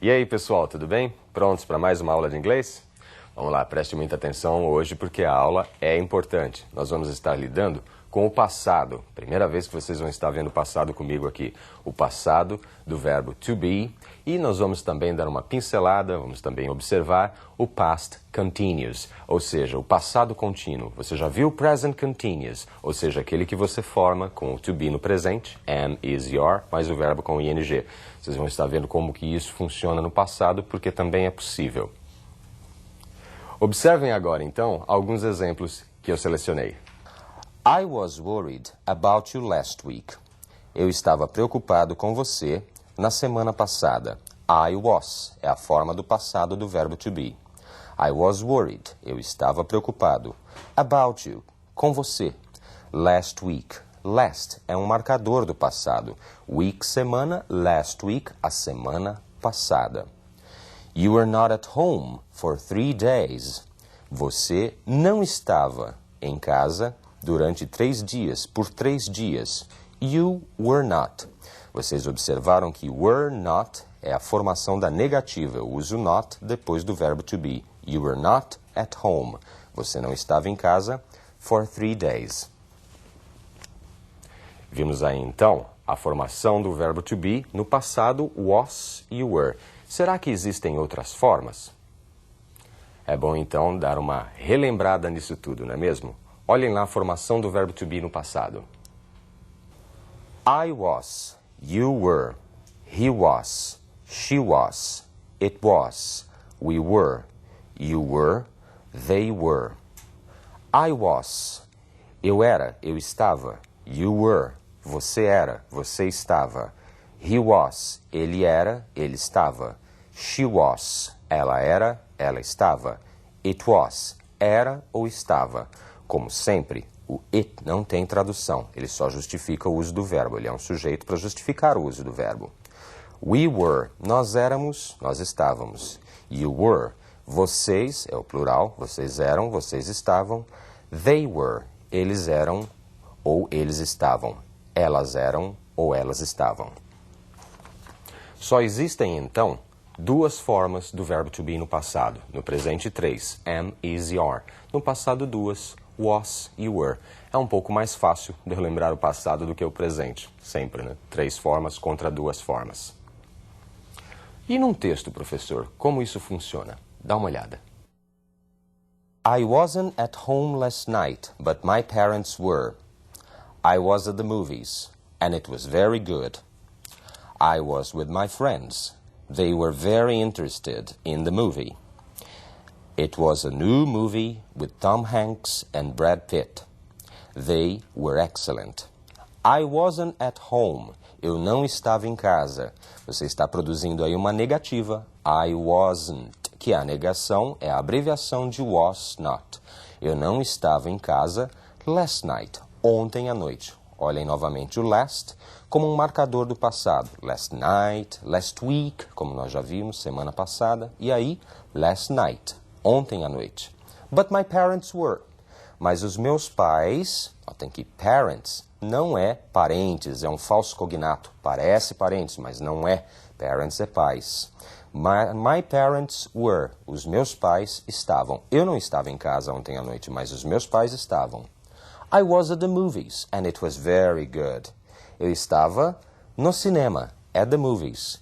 E aí, pessoal, tudo bem? Prontos para mais uma aula de inglês? Vamos lá, preste muita atenção hoje porque a aula é importante. Nós vamos estar lidando com o passado. Primeira vez que vocês vão estar vendo o passado comigo aqui. O passado do verbo to be. E nós vamos também dar uma pincelada, vamos também observar o past continuous, ou seja, o passado contínuo. Você já viu o present continuous, ou seja, aquele que você forma com o to be no presente, am, is, your, mais o verbo com ing. Vocês vão estar vendo como que isso funciona no passado, porque também é possível. Observem agora, então, alguns exemplos que eu selecionei. I was worried about you last week. Eu estava preocupado com você na semana passada. I was é a forma do passado do verbo to be. I was worried. Eu estava preocupado. About you. Com você. Last week. Last é um marcador do passado. Week, semana. Last week, a semana passada. You were not at home for 3 days. Você não estava em casa durante 3 dias, por 3 dias. You were not. Vocês observaram que were not é a formação da negativa. Eu uso not depois do verbo to be. You were not at home. Você não estava em casa for 3 days. Vimos aí, então, a formação do verbo to be no passado was e were. Será que existem outras formas? É bom, então, dar uma relembrada nisso tudo, não é mesmo? Olhem lá a formação do verbo to be no passado. I was, you were, he was, she was, it was, we were, you were, they were. I was, eu era, eu estava. You were, você era, você estava. He was, ele era, ele estava. She was, ela era, ela estava. It was, era ou estava. Como sempre, o it não tem tradução. Ele só justifica o uso do verbo. Ele é um sujeito para justificar o uso do verbo. We were, nós éramos, nós estávamos. You were, vocês, é o plural, vocês eram, vocês estavam. They were, eles eram ou eles estavam. Elas eram ou elas estavam. Só existem, então, 2 formas do verbo to be no passado. No presente, 3. Am, is, your. No passado, 2. Was e were. É um pouco mais fácil de lembrar o passado do que o presente. Sempre, né? 3 formas contra 2 formas. E num texto, professor, como isso funciona? Dá uma olhada. I wasn't at home last night, but my parents were. I was at the movies, and it was very good. I was with my friends. They were very interested in the movie. It was a new movie with Tom Hanks and Brad Pitt. They were excellent. I wasn't at home. Eu não estava em casa. Você está produzindo aí uma negativa. I wasn't, que a negação é a abreviação de was not. Eu não estava em casa last night, ontem à noite. Olhem novamente o last como um marcador do passado. Last night, last week, como nós já vimos, semana passada. E aí, last night, ontem à noite. But my parents were. Mas os meus pais, tem que parents, não é parentes, é um falso cognato. Parece parentes, mas não é. Parents é pais. My parents were. Os meus pais estavam. Eu não estava em casa ontem à noite, mas os meus pais estavam. I was at the movies, and it was very good. Eu estava no cinema, at the movies.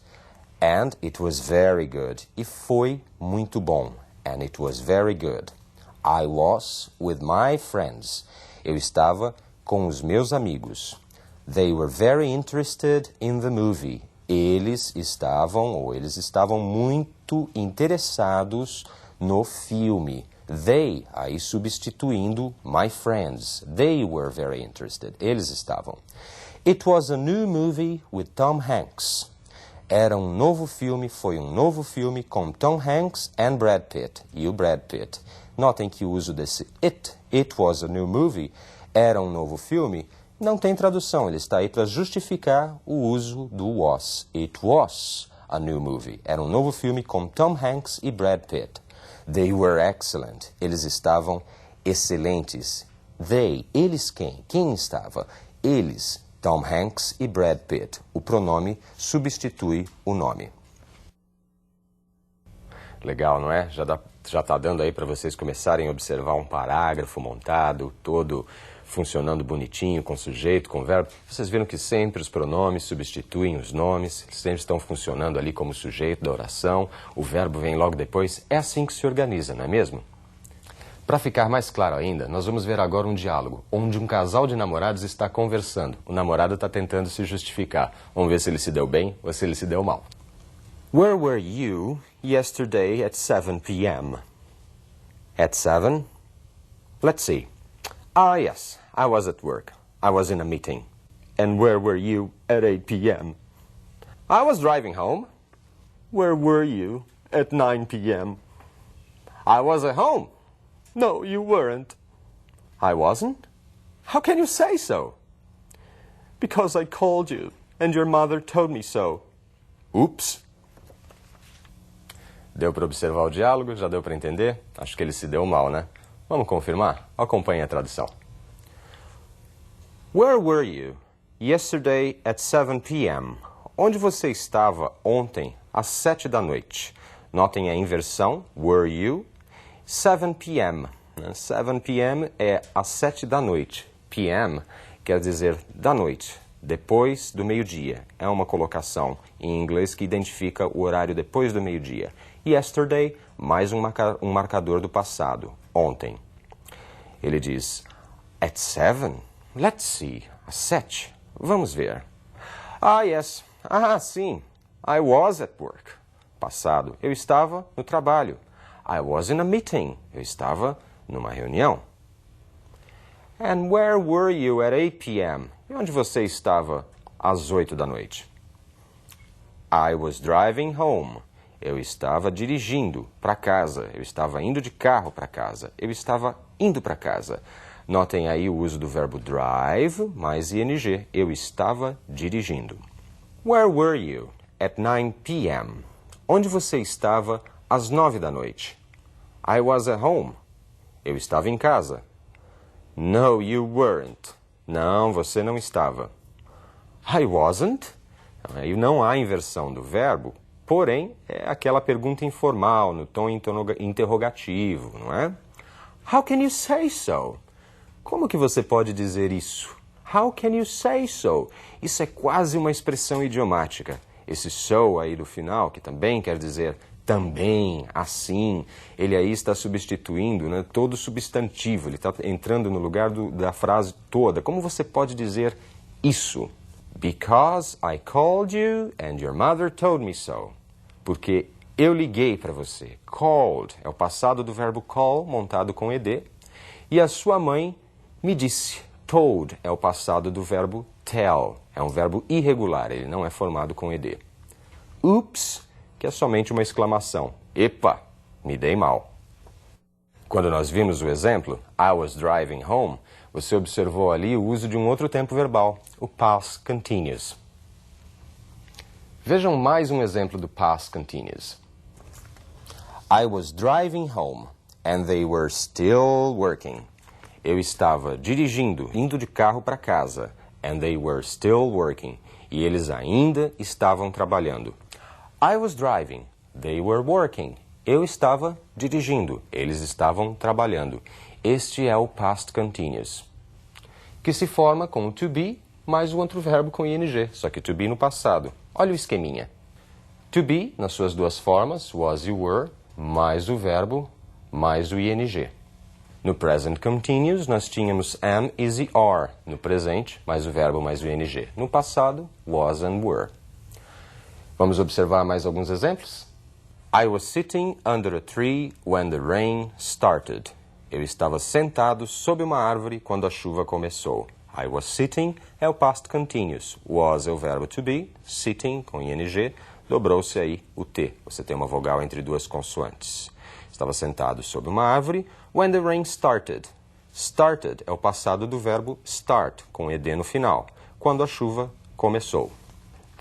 And it was very good. E foi muito bom. And it was very good. I was with my friends. Eu estava com os meus amigos. They were very interested in the movie. Eles estavam muito interessados no filme. They, aí substituindo my friends. They were very interested. Eles estavam. It was a new movie with Tom Hanks. Era um novo filme, foi um novo filme com Tom Hanks and Brad Pitt. E o Brad Pitt. Notem que o uso desse it was a new movie, era um novo filme, não tem tradução. Ele está aí para justificar o uso do was. It was a new movie. Era um novo filme com Tom Hanks e Brad Pitt. They were excellent. Eles estavam excelentes. They, eles quem? Quem estava? Eles, Tom Hanks e Brad Pitt. O pronome substitui o nome. Legal, não é? Já está dando aí para vocês começarem a observar um parágrafo montado, todo funcionando bonitinho, com sujeito, com verbo. Vocês viram que sempre os pronomes substituem os nomes, sempre estão funcionando ali como sujeito da oração, o verbo vem logo depois. É assim que se organiza, não é mesmo? Para ficar mais claro ainda, nós vamos ver agora um diálogo, onde um casal de namorados está conversando. O namorado está tentando se justificar. Vamos ver se ele se deu bem ou se ele se deu mal. Where were you yesterday at 7 p.m.? At 7? Let's see. Ah, yes, I was at work. I was in a meeting. And where were you at 8 p.m.? I was driving home. Where were you at 9 p.m.? I was at home. No, you weren't. I wasn't? How can you say so? Because I called you, and your mother told me so. Oops. Deu para observar o diálogo? Já deu para entender? Acho que ele se deu mal, né? Vamos confirmar? Acompanhe a tradução. Where were you yesterday at 7 p.m.? Onde você estava ontem às 7 da noite? Notem a inversão, were you, 7 p.m. 7 p.m. é às 7 da noite. p.m. quer dizer da noite, depois do meio-dia. É uma colocação em inglês que identifica o horário depois do meio-dia. Yesterday, mais um marcador do passado, ontem. Ele diz, at 7? Let's see. Às 7? Vamos ver. Ah, yes. Ah, sim. I was at work. Passado. Eu estava no trabalho. I was in a meeting. Eu estava numa reunião. And where were you at 8 p.m.? E onde você estava às 8 da noite? I was driving home. Eu estava dirigindo para casa. Eu estava indo de carro para casa. Eu estava indo para casa. Notem aí o uso do verbo drive mais ing. Eu estava dirigindo. Where were you at 9 p.m.? Onde você estava às 9 da noite? I was at home. Eu estava em casa. No, you weren't. Não, você não estava. I wasn't. Aí não há inversão do verbo, porém é aquela pergunta informal, no tom interrogativo, não é? How can you say so? Como que você pode dizer isso? How can you say so? Isso é quase uma expressão idiomática. Esse so aí do final, que também quer dizer também, assim, ele aí está substituindo, né, todo substantivo, ele está entrando no lugar da frase toda. Como você pode dizer isso? Because I called you and your mother told me so. Porque eu liguei para você. Called é o passado do verbo call, montado com ed. E a sua mãe me disse. Told é o passado do verbo tell. É um verbo irregular, ele não é formado com ed. Oops, que é somente uma exclamação. Epa, me dei mal. Quando nós vimos o exemplo, I was driving home, você observou ali o uso de um outro tempo verbal, o past continuous. Vejam mais um exemplo do past continuous. I was driving home and they were still working. Eu estava dirigindo, indo de carro para casa, and they were still working. E eles ainda estavam trabalhando. I was driving, they were working. Eu estava dirigindo, eles estavam trabalhando. Este é o past continuous, que se forma com o to be mais o outro verbo com ing, só que to be no passado. Olha o esqueminha. To be, nas suas duas formas, was e were, mais o verbo, mais o ing. No present continuous, nós tínhamos am, is e are. No presente, mais o verbo, mais o ing. No passado, was and were. Vamos observar mais alguns exemplos? I was sitting under a tree when the rain started. Eu estava sentado sob uma árvore quando a chuva começou. I was sitting é o past continuous. Was é o verbo to be. Sitting, com ing, dobrou-se aí o T. Você tem uma vogal entre duas consoantes. Estava sentado sob uma árvore when the rain started. Started é o passado do verbo start, com ed no final, quando a chuva começou.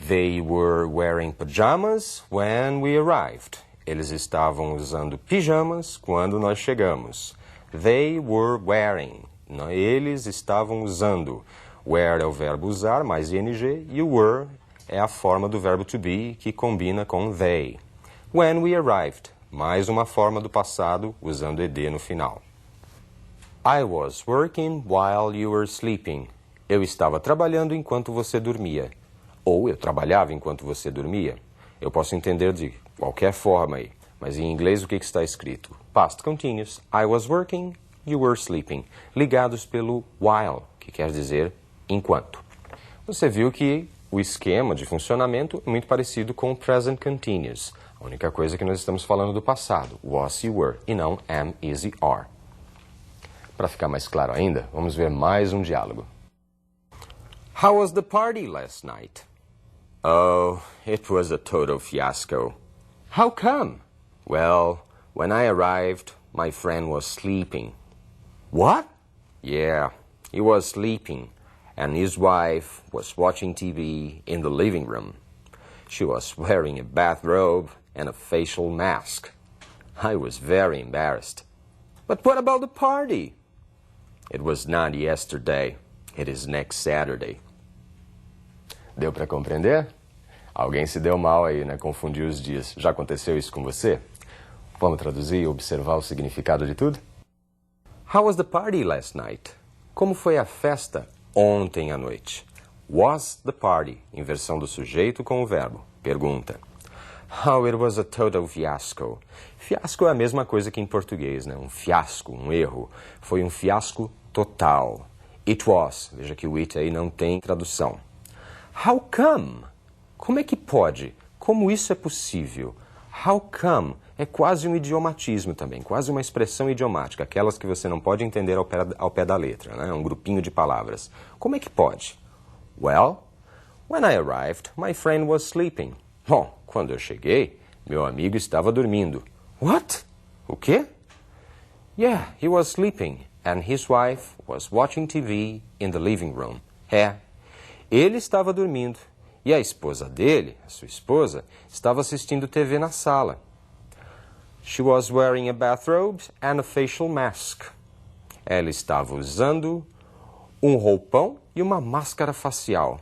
They were wearing pajamas when we arrived. Eles estavam usando pijamas quando nós chegamos. They were wearing. Eles estavam usando. Wear é o verbo usar, mais ing, e o were é a forma do verbo to be que combina com they. When we arrived. mais uma forma do passado usando ed no final. I was working while you were sleeping. Eu estava trabalhando enquanto você dormia. Ou eu trabalhava enquanto você dormia. Eu posso entender de qualquer forma aí, mas em inglês o que está escrito? Past continuous. I was working, you were sleeping. Ligados pelo while, que quer dizer enquanto. Você viu que o esquema de funcionamento é muito parecido com o present continuous. A única coisa é que nós estamos falando do passado, was e were, e não am, is e are. Para ficar mais claro ainda, vamos ver mais um diálogo. How was the party last night? Oh, it was a total fiasco. How come? Well, when I arrived, my friend was sleeping. What? Yeah, he was sleeping, and his wife was watching TV in the living room. She was wearing a bathrobe and a facial mask. I was very embarrassed. But what about the party? It was not yesterday. It is next Saturday. Deu para compreender? Alguém se deu mal aí, né? Confundiu os dias. Já aconteceu isso com você? Vamos traduzir e observar o significado de tudo? How was the party last night? Como foi a festa ontem à noite? Was the party, inversão do sujeito com o verbo. Pergunta. Oh, it was a total fiasco. Fiasco é a mesma coisa que em português, né? Um fiasco, um erro. Foi um fiasco total. It was. Veja que o it aí não tem tradução. How come? Como é que pode? Como isso é possível? How come é quase um idiomatismo também, quase uma expressão idiomática, aquelas que você não pode entender ao pé da letra, né? Um grupinho de palavras. Como é que pode? Well, when I arrived, my friend was sleeping. Bom, quando eu cheguei, meu amigo estava dormindo. What? O quê? Yeah, he was sleeping, and his wife was watching TV in the living room. Ele estava dormindo e a esposa dele, a sua esposa, estava assistindo TV na sala. She was wearing a bathrobe and a facial mask. Ela estava usando um roupão e uma máscara facial.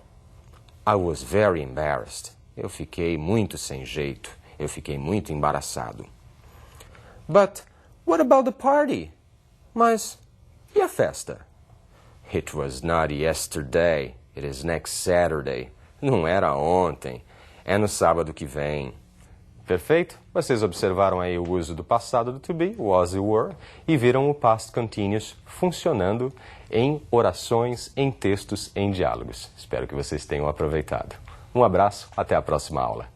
I was very embarrassed. Eu fiquei muito sem jeito. Eu fiquei muito embaraçado. But what about the party? Mas e a festa? It was not yesterday. It is next Saturday. Não era ontem. É no sábado que vem. Perfeito? Vocês observaram aí o uso do passado do to be, was e were, e viram o past continuous funcionando em orações, em textos, em diálogos. Espero que vocês tenham aproveitado. Um abraço, até a próxima aula.